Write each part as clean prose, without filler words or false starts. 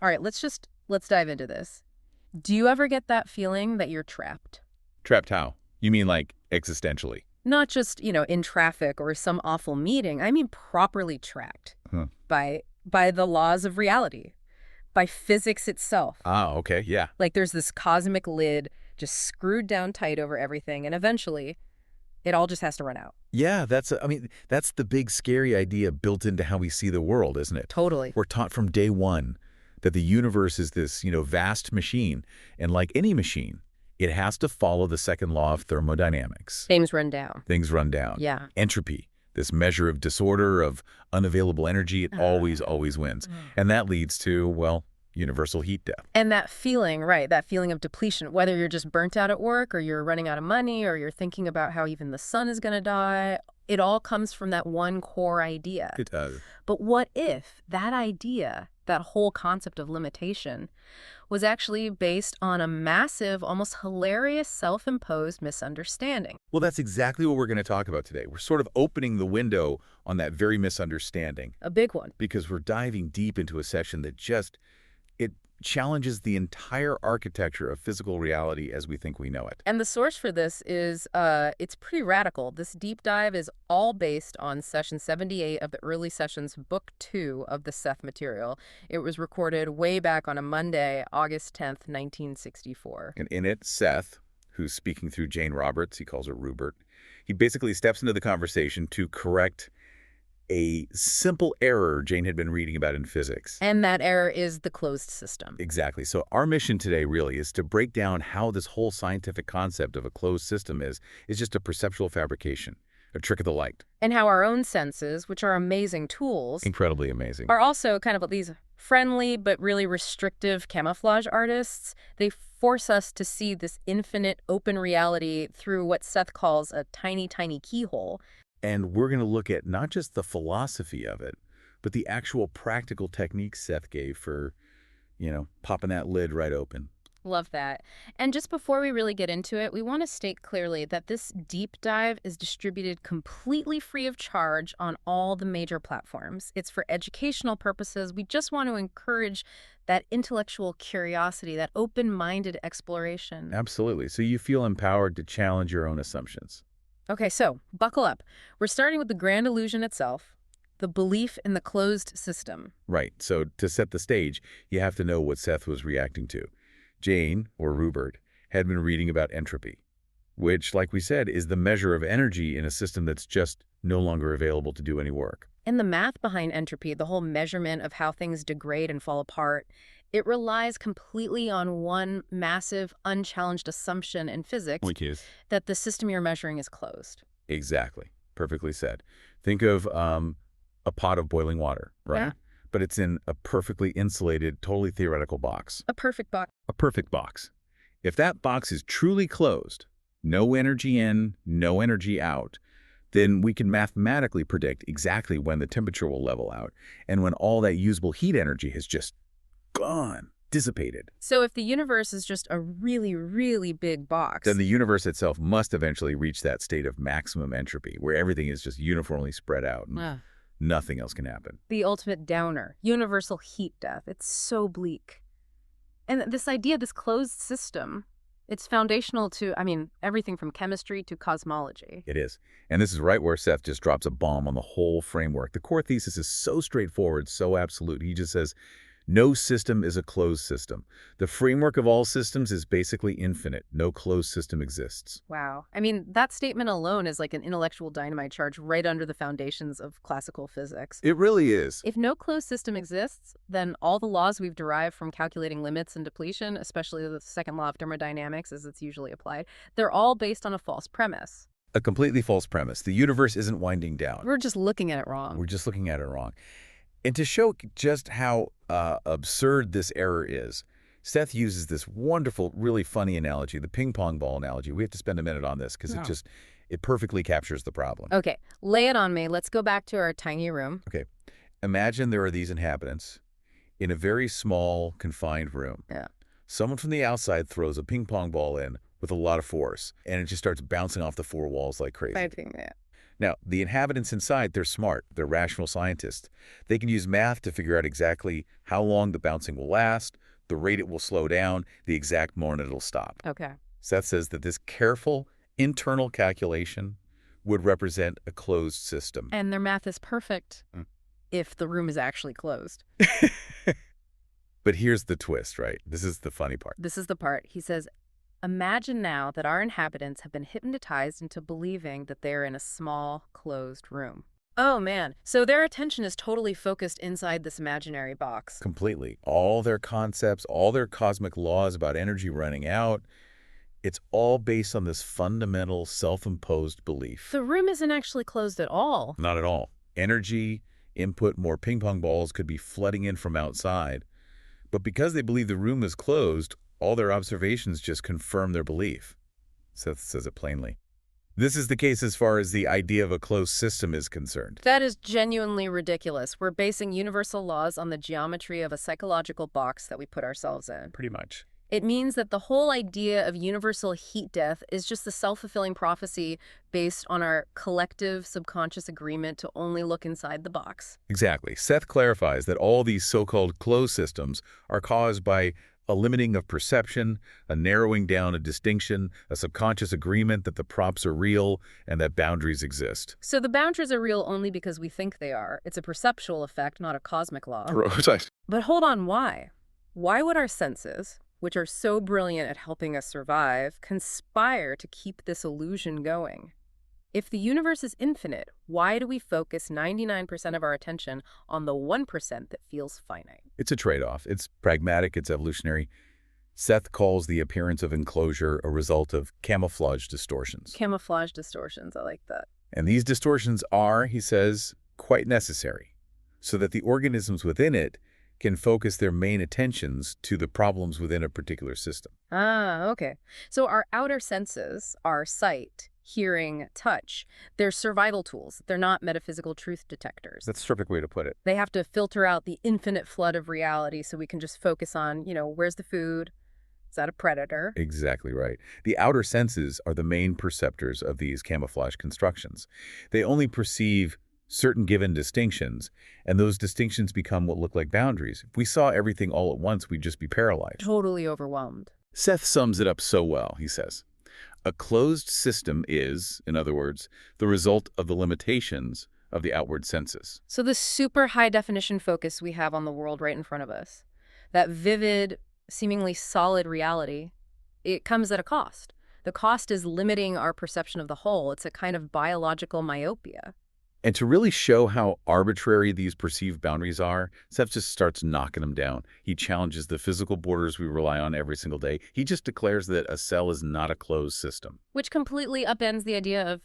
All right, let's dive into this. Do you ever get that feeling that you're trapped? Trapped how? You mean like existentially? Not just, in traffic or some awful meeting. I mean properly trapped Huh. by the laws of reality, by physics itself. Ah, okay, yeah. Like there's this cosmic lid just screwed down tight over everything, and eventually it all just has to run out. Yeah, that's the big scary idea built into how we see the world, isn't it? Totally. We're taught from day one that the universe is this, vast machine. And like any machine, it has to follow the second law of thermodynamics. Things run down. Things run down. Yeah. Entropy, this measure of disorder, of unavailable energy, it always wins. And that leads to, well, universal heat death. And that feeling, right, that feeling of depletion, whether you're just burnt out at work or you're running out of money or you're thinking about how even the sun is going to die, it all comes from that one core idea. It does. But what if that idea, that whole concept of limitation, was actually based on a massive, almost hilarious self-imposed misunderstanding? Well, that's exactly what we're going to talk about today. We're sort of opening the window on that very misunderstanding. A big one. Because we're diving deep into a session that it challenges the entire architecture of physical reality as we think we know it. And the source for this is, it's pretty radical. This deep dive is all based on session 78 of the early sessions, book 2 of the Seth material. It was recorded way back on a Monday, August 10th, 1964. And in it, Seth, who's speaking through Jane Roberts, he calls her Rupert, he basically steps into the conversation to correct a simple error Jane had been reading about in physics. And that error is the closed system. Exactly. So our mission today really is to break down how this whole scientific concept of a closed system is just a perceptual fabrication, a trick of the light. And how our own senses, which are amazing tools, Incredibly amazing, are also kind of these friendly but really restrictive camouflage artists. They force us to see this infinite open reality through what Seth calls a tiny, tiny keyhole. And we're going to look at not just the philosophy of it, but the actual practical techniques Seth gave for, popping that lid right open. Love that. And just before we really get into it, we want to state clearly that this deep dive is distributed completely free of charge on all the major platforms. It's for educational purposes. We just want to encourage that intellectual curiosity, that open-minded exploration. Absolutely. So you feel empowered to challenge your own assumptions. Okay, so buckle up. We're starting with the grand illusion itself, the belief in the closed system. Right. So to set the stage, you have to know what Seth was reacting to. Jane, or Rupert, had been reading about entropy, which, like we said, is the measure of energy in a system that's just no longer available to do any work. And the math behind entropy, the whole measurement of how things degrade and fall apart, it relies completely on one massive, unchallenged assumption in physics, Which is? That the system you're measuring is closed. Exactly. Perfectly said. Think of a pot of boiling water, right? Yeah. But it's in a perfectly insulated, totally theoretical box. A perfect box. A perfect box. If that box is truly closed, no energy in, no energy out, then we can mathematically predict exactly when the temperature will level out and when all that usable heat energy has just gone, dissipated. So if the universe is just a really, really big box, Then the universe itself must eventually reach that state of maximum entropy where everything is just uniformly spread out and nothing else can happen. the ultimate downer, universal heat death. It's so bleak. And this idea, this closed system, it's foundational to, everything from chemistry to cosmology. It is. And this is right where Seth just drops a bomb on the whole framework. The core thesis is so straightforward, so absolute. He just says, no system is a closed system. The framework of all systems is basically infinite. No closed system exists. Wow. That statement alone is like an intellectual dynamite charge right under the foundations of classical physics. It really is. If no closed system exists, then all the laws we've derived from calculating limits and depletion, especially the second law of thermodynamics as it's usually applied, they're all based on a false premise. A completely false premise. The universe isn't winding down. We're just looking at it wrong. We're just looking at it wrong. And to show just how absurd this error is, Seth uses this wonderful, really funny analogy, the ping pong ball analogy. We have to spend a minute on this because it perfectly captures the problem. Okay, lay it on me. Let's go back to our tiny room. Okay, imagine there are these inhabitants in a very small, confined room. Yeah. Someone from the outside throws a ping pong ball in with a lot of force, and it just starts bouncing off the four walls like crazy. I think that. Now, the inhabitants inside, they're smart. They're rational scientists. They can use math to figure out exactly how long the bouncing will last, the rate it will slow down, the exact moment it'll stop. Okay. Seth says that this careful internal calculation would represent a closed system. And their math is perfect if the room is actually closed. But here's the twist, right? This is the funny part. This is the part. He says, imagine now that our inhabitants have been hypnotized into believing that they're in a small, closed room. Oh, man. So their attention is totally focused inside this imaginary box. Completely. All their concepts, all their cosmic laws about energy running out, it's all based on this fundamental self-imposed belief. The room isn't actually closed at all. Not at all. Energy, input, more ping pong balls could be flooding in from outside. But because they believe the room is closed, all their observations just confirm their belief. Seth says it plainly. This is the case as far as the idea of a closed system is concerned. That is genuinely ridiculous. We're basing universal laws on the geometry of a psychological box that we put ourselves in. Pretty much. It means that the whole idea of universal heat death is just a self-fulfilling prophecy based on our collective subconscious agreement to only look inside the box. Exactly. Seth clarifies that all these so-called closed systems are caused by a limiting of perception, a narrowing down of distinction, a subconscious agreement that the props are real and that boundaries exist. So the boundaries are real only because we think they are. It's a perceptual effect, not a cosmic law. Right. But hold on, why? Why would our senses, which are so brilliant at helping us survive, conspire to keep this illusion going? If the universe is infinite, why do we focus 99% of our attention on the 1% that feels finite? It's a trade-off. It's pragmatic, it's evolutionary. Seth calls the appearance of enclosure a result of camouflage distortions. Camouflage distortions, I like that. And these distortions are, he says, quite necessary, so that the organisms within it can focus their main attentions to the problems within a particular system. Ah, okay. So our outer senses, our sight, hearing, touch, they're survival tools. They're not metaphysical truth detectors. That's a perfect way to put it. They have to filter out the infinite flood of reality so we can just focus on, where's the food? Is that a predator? Exactly right. The outer senses are the main perceptors of these camouflage constructions. They only perceive certain given distinctions, and those distinctions become what look like boundaries. If we saw everything all at once, we'd just be paralyzed. Totally overwhelmed. Seth sums it up so well, he says. A closed system is, in other words, the result of the limitations of the outward senses. So the super high definition focus we have on the world right in front of us, that vivid, seemingly solid reality, it comes at a cost. The cost is limiting our perception of the whole. It's a kind of biological myopia. And to really show how arbitrary these perceived boundaries are, Seth just starts knocking them down. He challenges the physical borders we rely on every single day. He just declares that a cell is not a closed system. Which completely upends the idea of,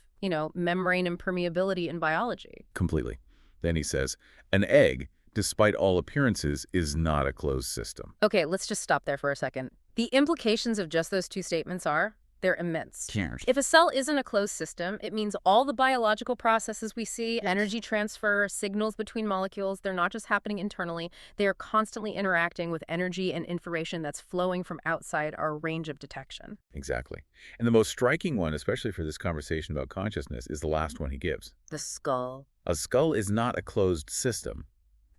membrane impermeability in biology. Completely. Then he says, an egg, despite all appearances, is not a closed system. Okay, let's just stop there for a second. The implications of just those two statements are, they're immense. Cheers. If a cell isn't a closed system, it means all the biological processes we see, energy transfer, signals between molecules, they're not just happening internally. They are constantly interacting with energy and information that's flowing from outside our range of detection. Exactly. And the most striking one, especially for this conversation about consciousness, is the last one he gives. The skull. A skull is not a closed system.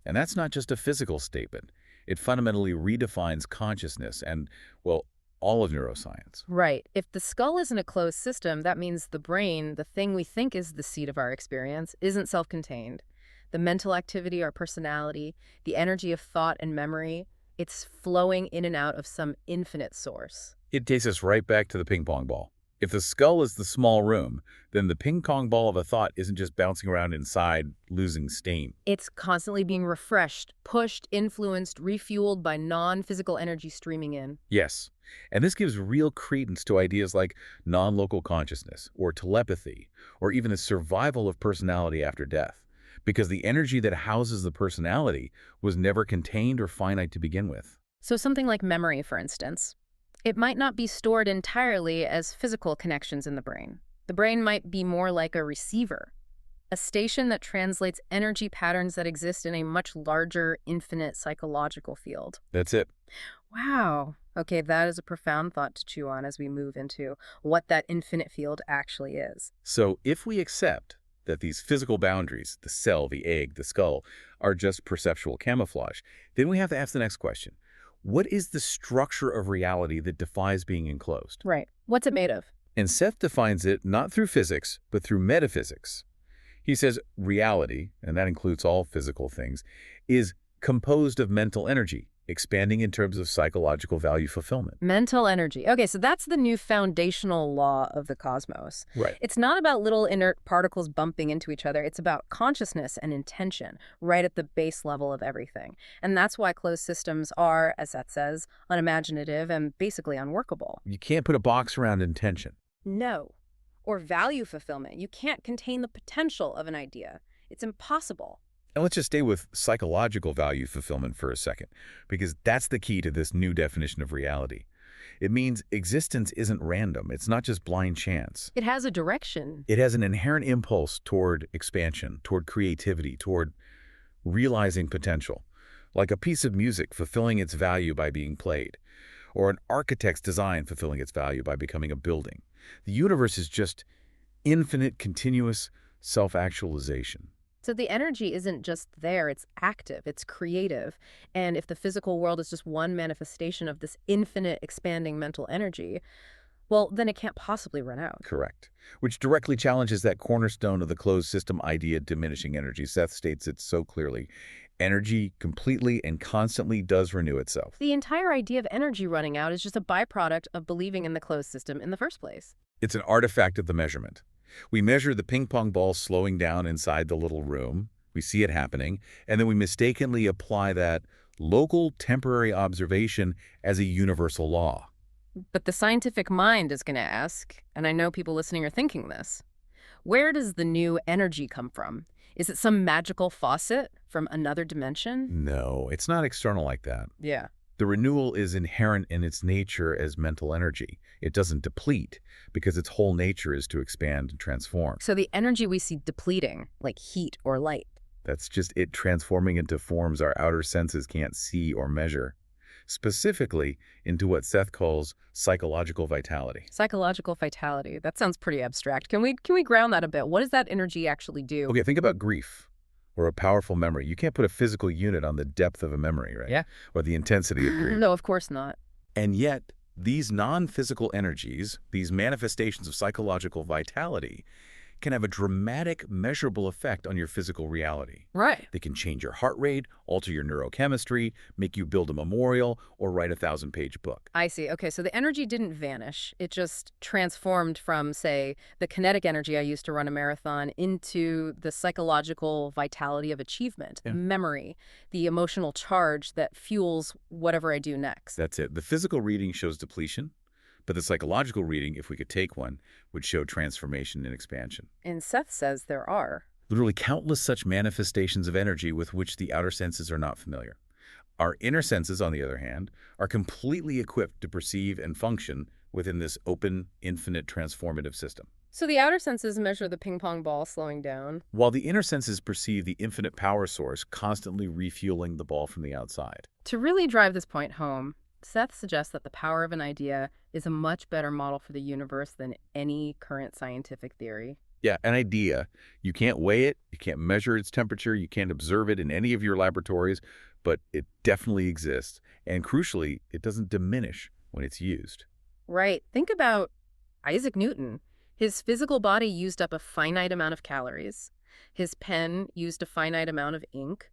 And that's not just a physical statement. It fundamentally redefines consciousness and, well, all of neuroscience. Right. If the skull isn't a closed system, that means the brain, the thing we think is the seat of our experience, isn't self-contained. The mental activity, our personality, the energy of thought and memory, it's flowing in and out of some infinite source. It takes us right back to the ping pong ball. If the skull is the small room, then the ping pong ball of a thought isn't just bouncing around inside, losing steam. It's constantly being refreshed, pushed, influenced, refueled by non-physical energy streaming in. Yes. And this gives real credence to ideas like non-local consciousness, or telepathy, or even the survival of personality after death, because the energy that houses the personality was never contained or finite to begin with. So something like memory, for instance. It might not be stored entirely as physical connections in the brain. The brain might be more like a receiver, a station that translates energy patterns that exist in a much larger, infinite psychological field. That's it. Wow. Okay, that is a profound thought to chew on as we move into what that infinite field actually is. So if we accept that these physical boundaries, the cell, the egg, the skull, are just perceptual camouflage, then we have to ask the next question. What is the structure of reality that defies being enclosed? Right. What's it made of? And Seth defines it not through physics, but through metaphysics. He says reality, and that includes all physical things, is composed of mental energy, expanding in terms of psychological value fulfillment. Mental energy. Okay, so that's the new foundational law of the cosmos. Right. It's not about little inert particles bumping into each other. It's about consciousness and intention right at the base level of everything. And that's why closed systems are, as Seth says, unimaginative and basically unworkable. You can't put a box around intention. No. Or value fulfillment. You can't contain the potential of an idea. It's impossible. And let's just stay with psychological value fulfillment for a second, because that's the key to this new definition of reality. It means existence isn't random. It's not just blind chance. It has a direction. It has an inherent impulse toward expansion, toward creativity, toward realizing potential, like a piece of music fulfilling its value by being played, or an architect's design fulfilling its value by becoming a building. The universe is just infinite, continuous self-actualization. So the energy isn't just there, it's active, it's creative. And if the physical world is just one manifestation of this infinite expanding mental energy, well, then it can't possibly run out. Correct. Which directly challenges that cornerstone of the closed system idea, diminishing energy. Seth states it so clearly. Energy completely and constantly does renew itself. The entire idea of energy running out is just a byproduct of believing in the closed system in the first place. It's an artifact of the measurement. We measure the ping pong ball slowing down inside the little room. We see it happening, and then we mistakenly apply that local temporary observation as a universal law. But the scientific mind is going to ask, and I know people listening are thinking this, where does the new energy come from? Is it some magical faucet from another dimension? No, it's not external like that. Yeah. The renewal is inherent in its nature as mental energy. It doesn't deplete because its whole nature is to expand and transform. So the energy we see depleting, like heat or light. That's just it transforming into forms our outer senses can't see or measure, specifically into what Seth calls psychological vitality. Psychological vitality. That sounds pretty abstract. Can we ground that a bit? What does that energy actually do? Okay, think about grief or a powerful memory. You can't put a physical unit on the depth of a memory, right? Yeah. Or the intensity of grief. No, of course not. And yet, these non-physical energies, these manifestations of psychological vitality, can have a dramatic, measurable effect on your physical reality. Right. They can change your heart rate, alter your neurochemistry, make you build a memorial, or write a 1,000-page book. I see. Okay, so the energy didn't vanish. It just transformed from, say, the kinetic energy I used to run a marathon into the psychological vitality of achievement, memory, the emotional charge that fuels whatever I do next. That's it. The physical reading shows depletion, but the psychological reading, if we could take one, would show transformation and expansion. And Seth says there are. Literally countless such manifestations of energy with which the outer senses are not familiar. Our inner senses, on the other hand, are completely equipped to perceive and function within this open, infinite, transformative system. So the outer senses measure the ping pong ball slowing down. While the inner senses perceive the infinite power source constantly refueling the ball from the outside. To really drive this point home, Seth suggests that the power of an idea is a much better model for the universe than any current scientific theory. Yeah, an idea. You can't weigh it, you can't measure its temperature, you can't observe it in any of your laboratories, but it definitely exists. And crucially, it doesn't diminish when it's used. Right. Think about Isaac Newton. His physical body used up a finite amount of calories. His pen used a finite amount of ink.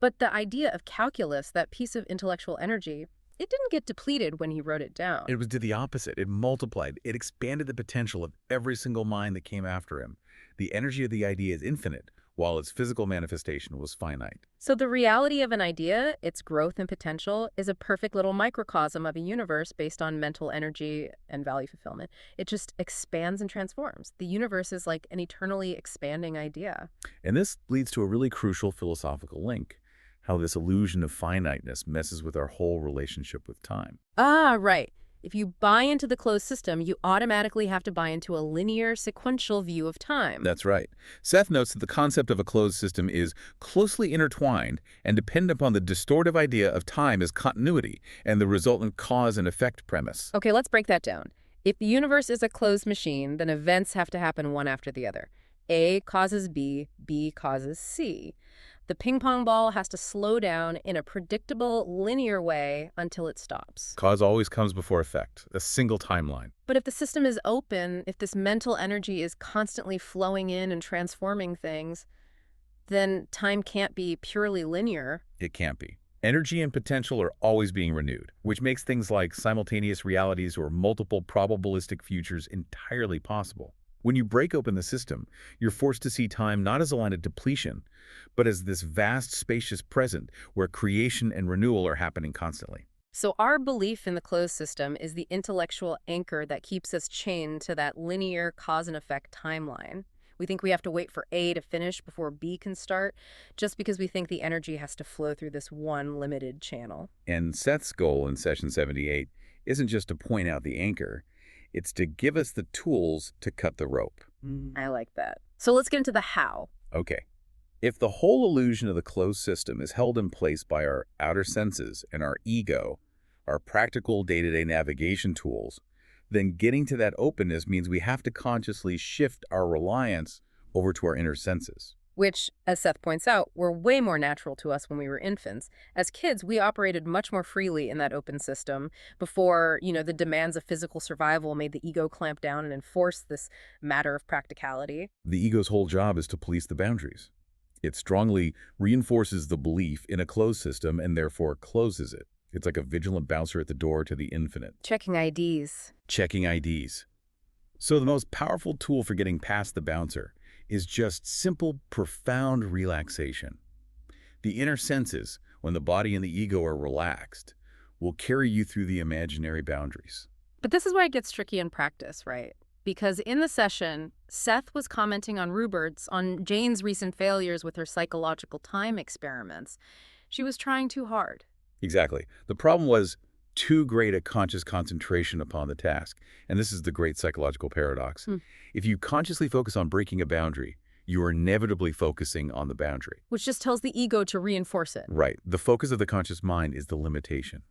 But the idea of calculus, that piece of intellectual energy, it didn't get depleted when he wrote it down. It did the opposite. It multiplied. It expanded the potential of every single mind that came after him. The energy of the idea is infinite, while its physical manifestation was finite. So the reality of an idea, its growth and potential, is a perfect little microcosm of a universe based on mental energy and value fulfillment. It just expands and transforms. The universe is like an eternally expanding idea. And this leads to a really crucial philosophical link. How this illusion of finiteness messes with our whole relationship with time. Ah, right. If you buy into the closed system, you automatically have to buy into a linear, sequential view of time. That's right. Seth notes that the concept of a closed system is closely intertwined and dependent upon the distortive idea of time as continuity and the resultant cause and effect premise. Okay, let's break that down. If the universe is a closed machine, then events have to happen one after the other. A causes B, B causes C. The ping pong ball has to slow down in a predictable, linear way until it stops. Cause always comes before effect, a single timeline. But if the system is open, if this mental energy is constantly flowing in and transforming things, then time can't be purely linear. It can't be. Energy and potential are always being renewed, which makes things like simultaneous realities or multiple probabilistic futures entirely possible. When you break open the system, you're forced to see time not as a line of depletion, but as this vast, spacious present where creation and renewal are happening constantly. So our belief in the closed system is the intellectual anchor that keeps us chained to that linear cause and effect timeline. We think we have to wait for A to finish before B can start, just because we think the energy has to flow through this one limited channel. And Seth's goal in Session 78 isn't just to point out the anchor, it's to give us the tools to cut the rope. I like that. So let's get into the how. Okay. If the whole illusion of the closed system is held in place by our outer senses and our ego, our practical day-to-day navigation tools, then getting to that openness means we have to consciously shift our reliance over to our inner senses. Which, as Seth points out, were way more natural to us when we were infants. As kids, we operated much more freely in that open system before, the demands of physical survival made the ego clamp down and enforce this matter of practicality. The ego's whole job is to police the boundaries. It strongly reinforces the belief in a closed system and therefore closes it. It's like a vigilant bouncer at the door to the infinite. Checking IDs. Checking IDs. So the most powerful tool for getting past the bouncer is just simple, profound relaxation. The inner senses, when the body and the ego are relaxed, will carry you through the imaginary boundaries. But this is why it gets tricky in practice, right? Because in the session, Seth was commenting on on Jane's recent failures with her psychological time experiments. She was trying too hard. Exactly. The problem was too great a conscious concentration upon the task. And this is the great psychological paradox. If you consciously focus on breaking a boundary, you are inevitably focusing on the boundary. Which just tells the ego to reinforce it. Right. The focus of the conscious mind is the limitation.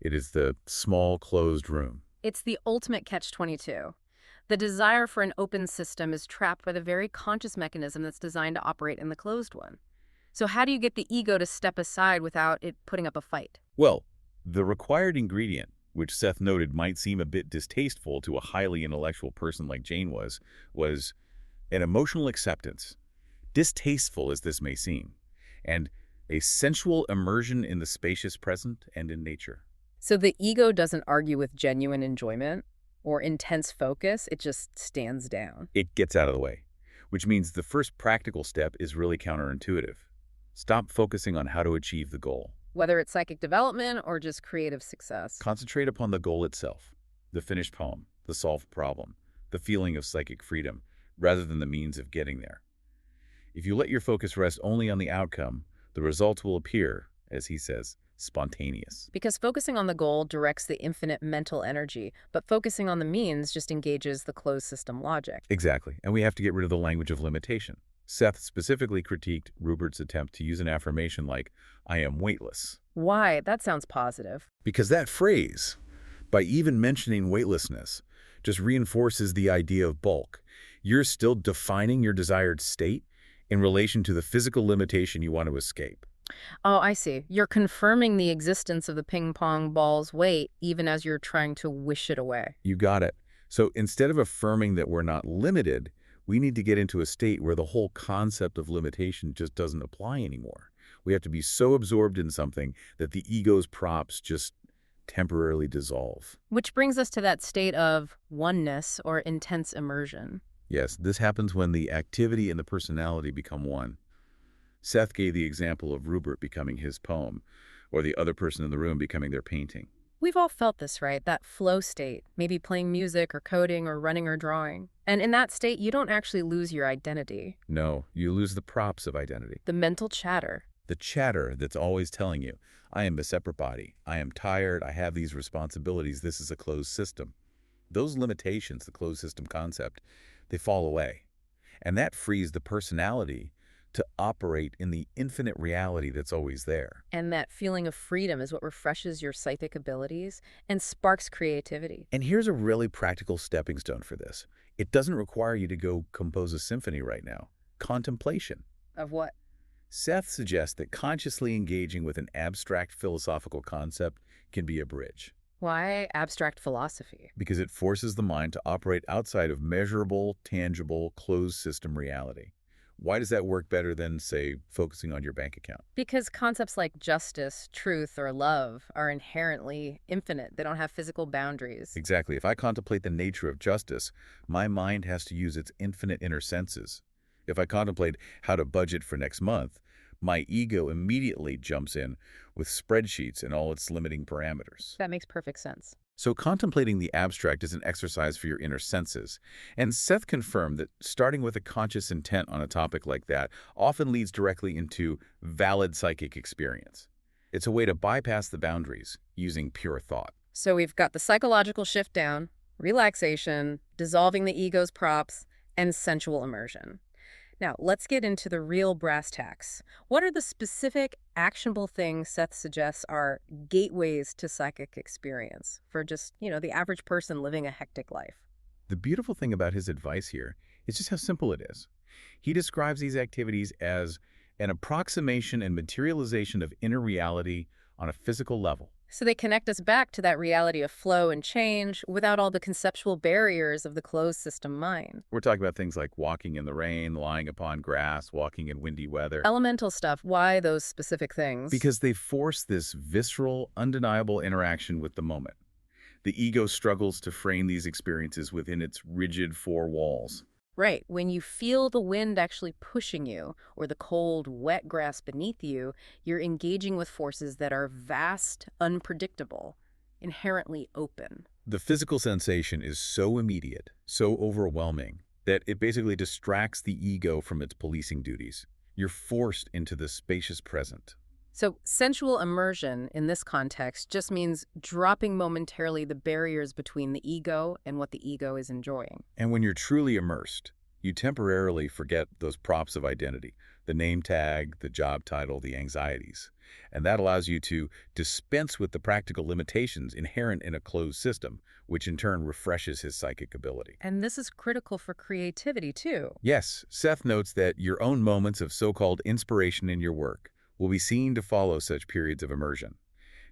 It is the small, closed room. It's the ultimate catch-22. The desire for an open system is trapped by the very conscious mechanism that's designed to operate in the closed one. So how do you get the ego to step aside without it putting up a fight? Well, the required ingredient, which Seth noted might seem a bit distasteful to a highly intellectual person like Jane was an emotional acceptance, distasteful as this may seem, and a sensual immersion in the spacious present and in nature. So the ego doesn't argue with genuine enjoyment or intense focus, it just stands down. It gets out of the way, which means the first practical step is really counterintuitive. Stop focusing on how to achieve the goal. Whether it's psychic development or just creative success. Concentrate upon the goal itself, the finished poem, the solved problem, the feeling of psychic freedom, rather than the means of getting there. If you let your focus rest only on the outcome, the results will appear, as he says, spontaneous. Because focusing on the goal directs the infinite mental energy, but focusing on the means just engages the closed system logic. Exactly, and we have to get rid of the language of limitation. Seth specifically critiqued Rupert's attempt to use an affirmation like, "I am weightless." Why? That sounds positive. Because that phrase, by even mentioning weightlessness, just reinforces the idea of bulk. You're still defining your desired state in relation to the physical limitation you want to escape. Oh, I see. You're confirming the existence of the ping pong ball's weight even as you're trying to wish it away. You got it. So instead of affirming that we're not limited, we need to get into a state where the whole concept of limitation just doesn't apply anymore. We have to be so absorbed in something that the ego's props just temporarily dissolve. Which brings us to that state of oneness or intense immersion. Yes, this happens when the activity and the personality become one. Seth gave the example of Rupert becoming his poem, or the other person in the room becoming their painting. We've all felt this, right? That flow state, maybe playing music or coding or running or drawing. And in that state, you don't actually lose your identity. No, you lose the props of identity. The mental chatter. The chatter that's always telling you, I am a separate body, I am tired, I have these responsibilities, this is a closed system. Those limitations, the closed system concept, they fall away. And that frees the personality to operate in the infinite reality that's always there. And that feeling of freedom is what refreshes your psychic abilities and sparks creativity. And here's a really practical stepping stone for this. It doesn't require you to go compose a symphony right now. Contemplation. Of what? Seth suggests that consciously engaging with an abstract philosophical concept can be a bridge, Why abstract philosophy? because it forces the mind to operate outside of measurable, tangible, closed system reality. Why does that work better than, say, focusing on your bank account? Because concepts like justice, truth, or love are inherently infinite. They don't have physical boundaries. Exactly. If I contemplate the nature of justice, my mind has to use its infinite inner senses. If I contemplate how to budget for next month, my ego immediately jumps in with spreadsheets and all its limiting parameters. That makes perfect sense. So contemplating the abstract is an exercise for your inner senses. And Seth confirmed that starting with a conscious intent on a topic like that often leads directly into valid psychic experience. It's a way to bypass the boundaries using pure thought. So we've got the psychological shift down, relaxation, dissolving the ego's props, and sensual immersion. Now, let's get into the real brass tacks. What are the specific, actionable things Seth suggests are gateways to psychic experience for just, the average person living a hectic life? The beautiful thing about his advice here is just how simple it is. He describes these activities as an approximation and materialization of inner reality on a physical level. So they connect us back to that reality of flow and change without all the conceptual barriers of the closed system mind. We're talking about things like walking in the rain, lying upon grass, walking in windy weather. Elemental stuff, why those specific things? Because they force this visceral, undeniable interaction with the moment. The ego struggles to frame these experiences within its rigid four walls. Right, when you feel the wind actually pushing you, or the cold, wet grass beneath you, you're engaging with forces that are vast, unpredictable, inherently open. The physical sensation is so immediate, so overwhelming, that it basically distracts the ego from its policing duties. You're forced into the spacious present. So sensual immersion in this context just means dropping momentarily the barriers between the ego and what the ego is enjoying. And when you're truly immersed, you temporarily forget those props of identity, the name tag, the job title, the anxieties. And that allows you to dispense with the practical limitations inherent in a closed system, which in turn refreshes his psychic ability. And this is critical for creativity, too. Yes, Seth notes that your own moments of so-called inspiration in your work will be seen to follow such periods of immersion.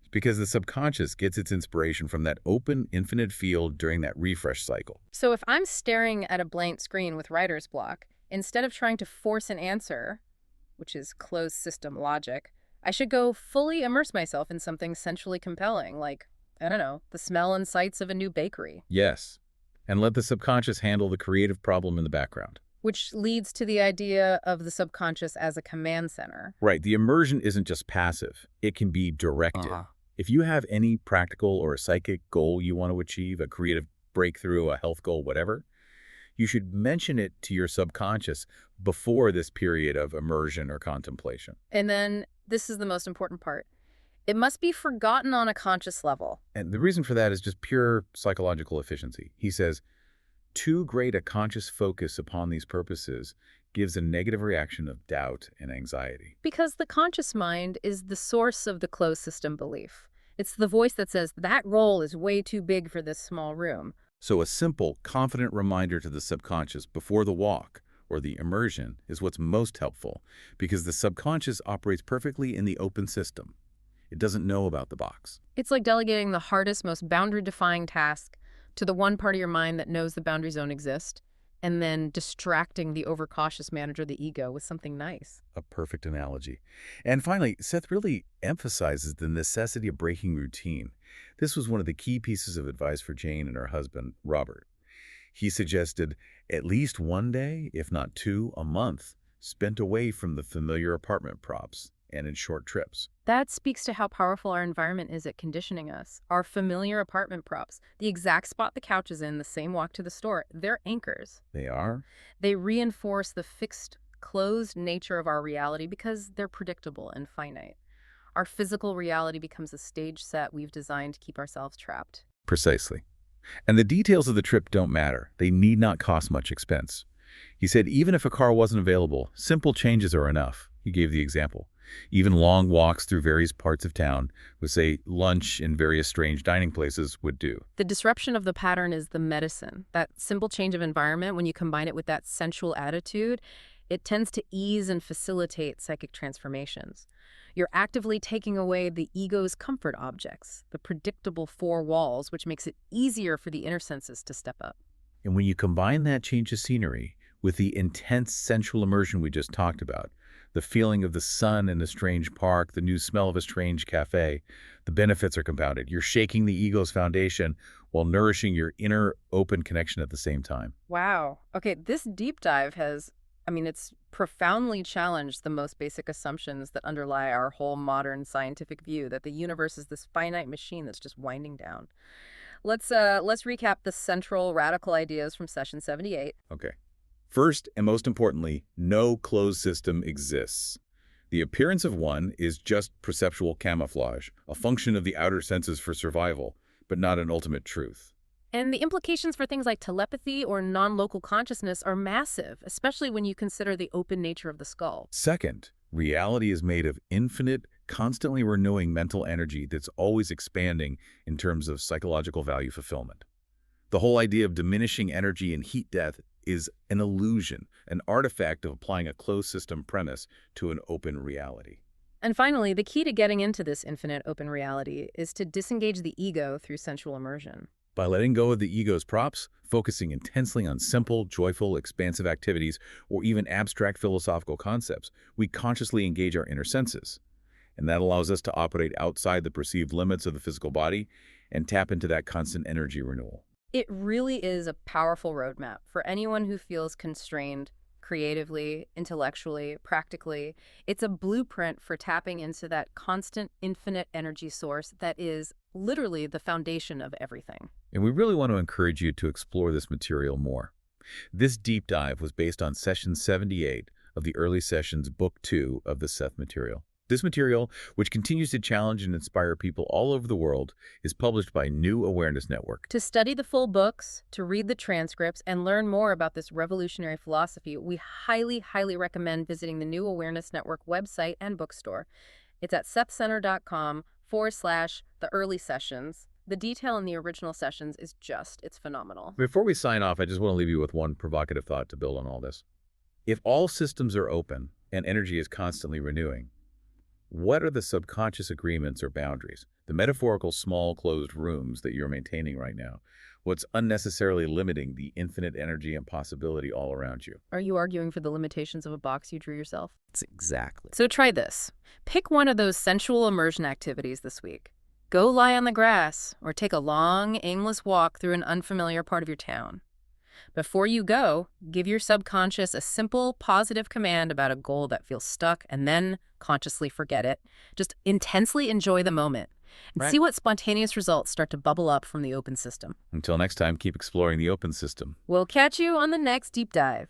It's because the subconscious gets its inspiration from that open, infinite field during that refresh cycle. So if I'm staring at a blank screen with writer's block, instead of trying to force an answer, which is closed system logic, I should go fully immerse myself in something sensually compelling, like, I don't know, the smell and sights of a new bakery. Yes, and let the subconscious handle the creative problem in the background. Which leads to the idea of the subconscious as a command center. Right, the immersion isn't just passive, it can be directed. If you have any practical or psychic goal you want to achieve, a creative breakthrough, a health goal, whatever, you should mention it to your subconscious before this period of immersion or contemplation. And then, this is the most important part. It must be forgotten on a conscious level. And the reason for that is just pure psychological efficiency. He says, too great a conscious focus upon these purposes gives a negative reaction of doubt and anxiety. Because the conscious mind is the source of the closed system belief. It's the voice that says, that role is way too big for this small room. So a simple, confident reminder to the subconscious before the walk or the immersion is what's most helpful, because the subconscious operates perfectly in the open system. It doesn't know about the box. It's like delegating the hardest, most boundary-defying task to the one part of your mind that knows the boundaries don't exist, and then distracting the overcautious manager, the ego, with something nice. A perfect analogy. And finally, Seth really emphasizes the necessity of breaking routine. This was one of the key pieces of advice for Jane and her husband, Robert. He suggested at least one day, if not two, a month, spent away from the familiar apartment props and in short trips. That speaks to how powerful our environment is at conditioning us. Our familiar apartment props, the exact spot the couch is in, the same walk to the store, they're anchors. They are? They reinforce the fixed, closed nature of our reality because they're predictable and finite. Our physical reality becomes a stage set we've designed to keep ourselves trapped. Precisely. And the details of the trip don't matter. They need not cost much expense. He said even if a car wasn't available, simple changes are enough. He gave the example. Even long walks through various parts of town, with, say, lunch in various strange dining places, would do. The disruption of the pattern is the medicine. That simple change of environment, when you combine it with that sensual attitude, it tends to ease and facilitate psychic transformations. You're actively taking away the ego's comfort objects, the predictable four walls, which makes it easier for the inner senses to step up. And when you combine that change of scenery with the intense sensual immersion we just talked about, the feeling of the sun in a strange park, the new smell of a strange cafe, the benefits are compounded. You're shaking the ego's foundation while nourishing your inner open connection at the same time. Wow. Okay, this deep dive it's profoundly challenged the most basic assumptions that underlie our whole modern scientific view that the universe is this finite machine that's just winding down. Let's recap the central radical ideas from session 78. Okay. First, and most importantly, no closed system exists. The appearance of one is just perceptual camouflage, a function of the outer senses for survival, but not an ultimate truth. And the implications for things like telepathy or non-local consciousness are massive, especially when you consider the open nature of the skull. Second, reality is made of infinite, constantly renewing mental energy that's always expanding in terms of psychological value fulfillment. The whole idea of diminishing energy and heat death is an illusion, an artifact of applying a closed system premise to an open reality. And finally, the key to getting into this infinite open reality is to disengage the ego through sensual immersion. By letting go of the ego's props, focusing intensely on simple, joyful, expansive activities, or even abstract philosophical concepts, we consciously engage our inner senses. And that allows us to operate outside the perceived limits of the physical body and tap into that constant energy renewal. It really is a powerful roadmap for anyone who feels constrained creatively, intellectually, practically. It's a blueprint for tapping into that constant, infinite energy source that is literally the foundation of everything. And we really want to encourage you to explore this material more. This deep dive was based on Session 78 of the Early Sessions Book 2 of the Seth material. This material, which continues to challenge and inspire people all over the world, is published by New Awareness Network. To study the full books, to read the transcripts, and learn more about this revolutionary philosophy, we highly, highly recommend visiting the New Awareness Network website and bookstore. It's at sethcenter.com/the early sessions. The detail in the original sessions is it's phenomenal. Before we sign off, I just want to leave you with one provocative thought to build on all this. If all systems are open and energy is constantly renewing, what are the subconscious agreements or boundaries, the metaphorical small closed rooms that you're maintaining right now? What's unnecessarily limiting the infinite energy and possibility all around you? Are you arguing for the limitations of a box you drew yourself? Exactly. So try this. Pick one of those sensual immersion activities this week. Go lie on the grass or take a long, aimless walk through an unfamiliar part of your town. Before you go, give your subconscious a simple, positive command about a goal that feels stuck and then consciously forget it. Just intensely enjoy the moment and see what spontaneous results start to bubble up from the open system. Until next time, keep exploring the open system. We'll catch you on the next deep dive.